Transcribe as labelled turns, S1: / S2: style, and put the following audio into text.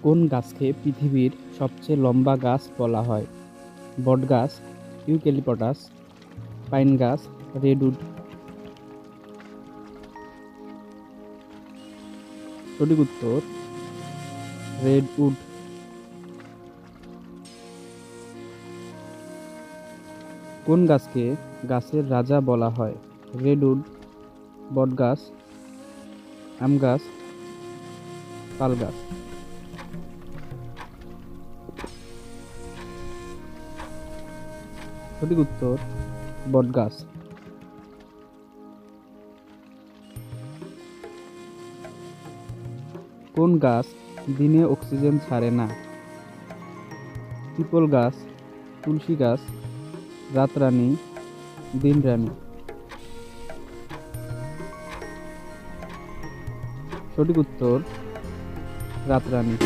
S1: কোন গাছকে পৃথিবীর সবচেয়ে লম্বা গাছ বলা হয়? বটগাছ, ইউক্যালিপটাস, পাইন গাছ, রেডউড। সঠিক উত্তর রেডউড। কোন গাছকে গাছের রাজা বলা হয়? রেডউড, বটগাছ, আম গাছ, তাল গাছ। সঠিক উত্তর বটগাছ। কোন গাছ দিনে অক্সিজেন ছাড়ে না? পিপল গাছ, তুলসী গাছ, রাতরানী, দিনরানী। সঠিক উত্তর রাতরানী।